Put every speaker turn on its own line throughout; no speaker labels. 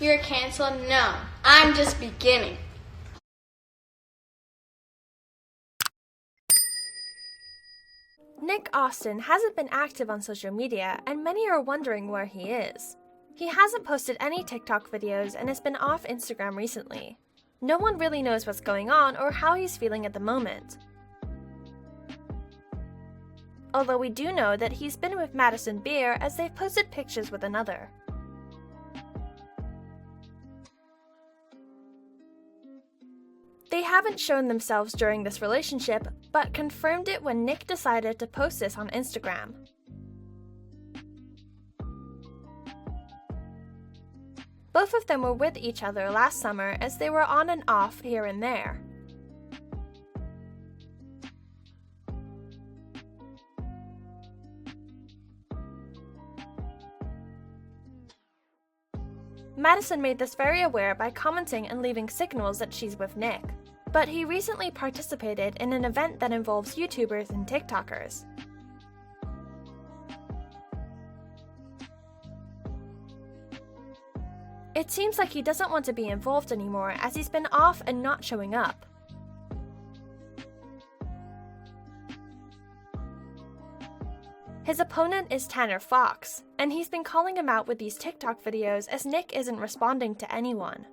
You're canceled? No, I'm just beginning.
Nick Austin hasn't been active on social media, and many are wondering where he is. He hasn't posted any TikTok videos and has been off Instagram recently. No one really knows what's going on or how he's feeling at the moment. Although we do know that he's been with Madison Beer as they've posted pictures with another. They haven't shown themselves during this relationship, but confirmed it when Nick decided to post this on Instagram. Both of them were with each other last summer as they were on and off here and there. Madison made this very aware by commenting and leaving signals that she's with Nick. But he recently participated in an event that involves YouTubers and TikTokers. It seems like he doesn't want to be involved anymore as he's been off and not showing up. His opponent is Tanner Fox, and he's been calling him out with these TikTok videos as Nick isn't responding to anyone.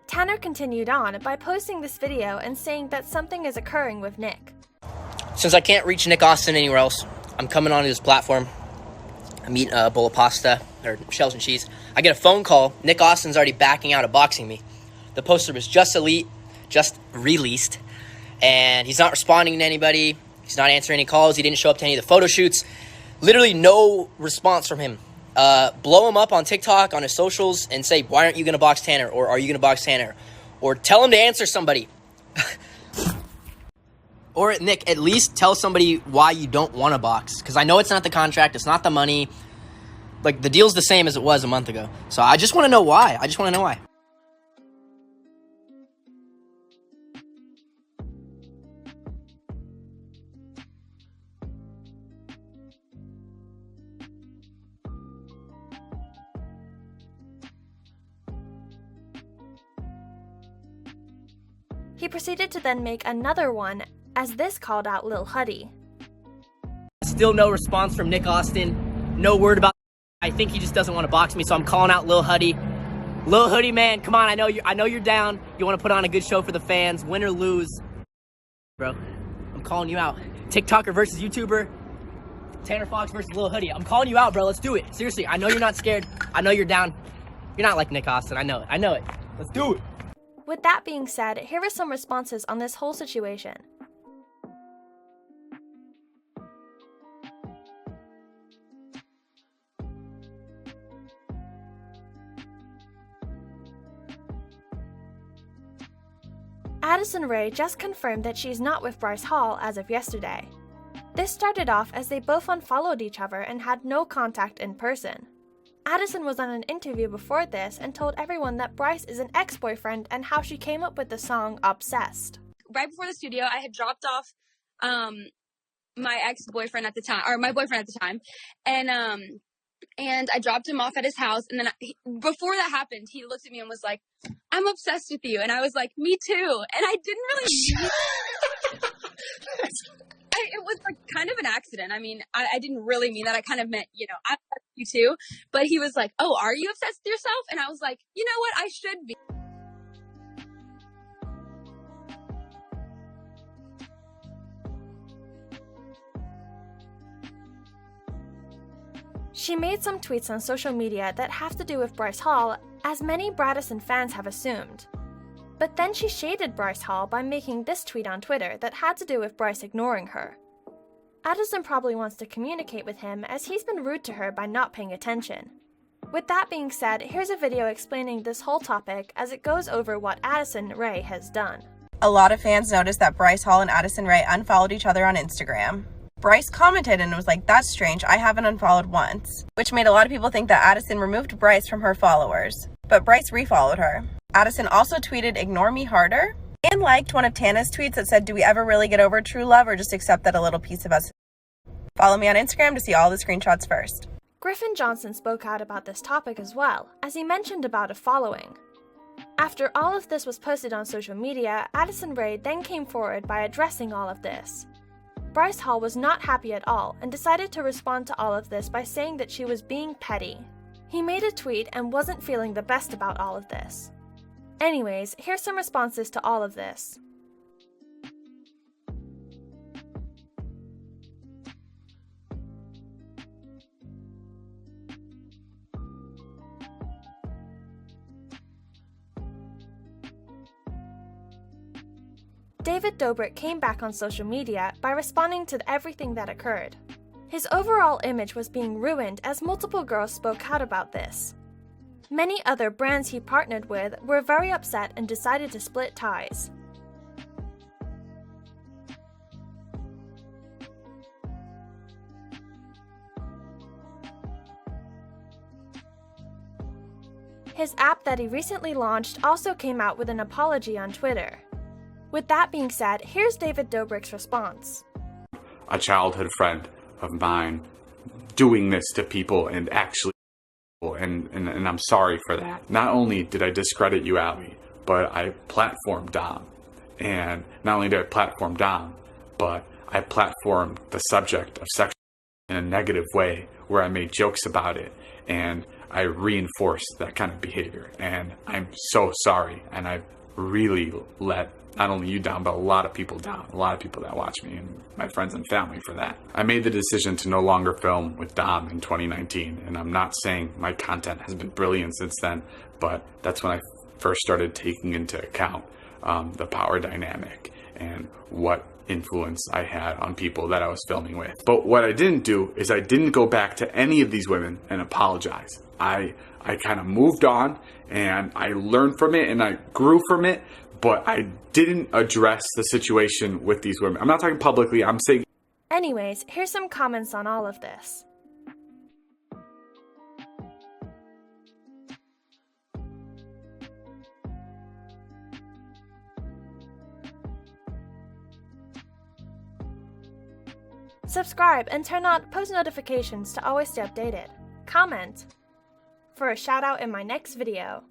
Tanner continued on by posting this video and saying that something is occurring with Nick.
Since I can't reach Nick Austin anywhere else, I'm coming onto his platform. I'm eating a bowl of pasta, or shells and cheese. I get a phone call. Nick Austin's already backing out of boxing me. The poster was just released, and he's not responding to anybody. He's not answering any calls. He didn't show up to any of the photo shoots. Literally no response from him. Blow him up on TikTok, on his socials, and say, why aren't you going to box Tanner? Or are you going to box Tanner? Or tell him to answer somebody. Or, Nick, at least tell somebody why you don't want to box. Because I know it's not the contract. It's not the money. Like, the deal's the same as it was a month ago. So I just want to know why.
He proceeded to then make another one, as this called out Lil Huddy.
Still no response from Nick Austin. No word about. I think he just doesn't want to box me, so I'm calling out Lil Huddy. Lil Huddy, man, come on! I know you're down. You want to put on a good show for the fans, win or lose, bro. I'm calling you out. TikToker versus YouTuber. Tanner Fox versus Lil Huddy. I'm calling you out, bro. Let's do it. Seriously, I know you're not scared. I know you're down. You're not like Nick Austin. I know it. Let's do it.
With that being said, here are some responses on this whole situation. Addison Rae just confirmed that she's not with Bryce Hall as of yesterday. This started off as they both unfollowed each other and had no contact in person. Addison was on an interview before this and told everyone that Bryce is an ex-boyfriend and how she came up with the song Obsessed.
Right before the studio, I had dropped off my ex-boyfriend at the time, or my boyfriend at the time, and I dropped him off at his house, and then before that happened, he looked at me and was like, I'm obsessed with you, and I was like, me too, and I didn't really it was like kind of an accident. I mean, I didn't really mean that. I kind of meant, I'm obsessed with you too. But he was like, oh, are you obsessed with yourself? And I was like, you know what? I should be.
She made some tweets on social media that have to do with Bryce Hall, as many Bradison fans have assumed. But then she shaded Bryce Hall by making this tweet on Twitter that had to do with Bryce ignoring her. Addison probably wants to communicate with him as he's been rude to her by not paying attention. With that being said, here's a video explaining this whole topic as it goes over what Addison Rae has done.
A lot of fans noticed that Bryce Hall and Addison Rae unfollowed each other on Instagram. Bryce commented and was like, that's strange, I haven't unfollowed once, which made a lot of people think that Addison removed Bryce from her followers, but Bryce refollowed her. Addison also tweeted, "Ignore me harder," and liked one of Tana's tweets that said, "Do we ever really get over true love or just accept that a little piece of us?" Follow me on Instagram to see all the screenshots first.
Griffin Johnson spoke out about this topic as well, as he mentioned about a following. After all of this was posted on social media, Addison Rae then came forward by addressing all of this. Bryce Hall was not happy at all and decided to respond to all of this by saying that she was being petty. He made a tweet and wasn't feeling the best about all of this. Anyways, here's some responses to all of this. David Dobrik came back on social media by responding to everything that occurred. His overall image was being ruined as multiple girls spoke out about this. Many other brands he partnered with were very upset and decided to split ties. His app that he recently launched also came out with an apology on Twitter. With that being said, here's David Dobrik's response.
A childhood friend of mine doing this to people and actually, and I'm sorry for that. Not only did I discredit you, Abby, but I platformed Dom. And not only did I platform Dom, but I platformed the subject of sex in a negative way where I made jokes about it and I reinforced that kind of behavior. And I'm so sorry. And I really let not only you down, but a lot of people down, a lot of people that watch me and my friends and family for that. I made the decision to no longer film with Dom in 2019, and I'm not saying my content has been brilliant since then, but that's when I first started taking into account the power dynamic and what influence I had on people that I was filming with. But what I didn't do is I didn't go back to any of these women and apologize. I kind of moved on and I learned from it and I grew from it, but I didn't address the situation with these women. I'm not talking publicly, I'm saying...
Anyways, here's some comments on all of this. Subscribe and turn on post notifications to always stay updated. Comment for a shout out in my next video.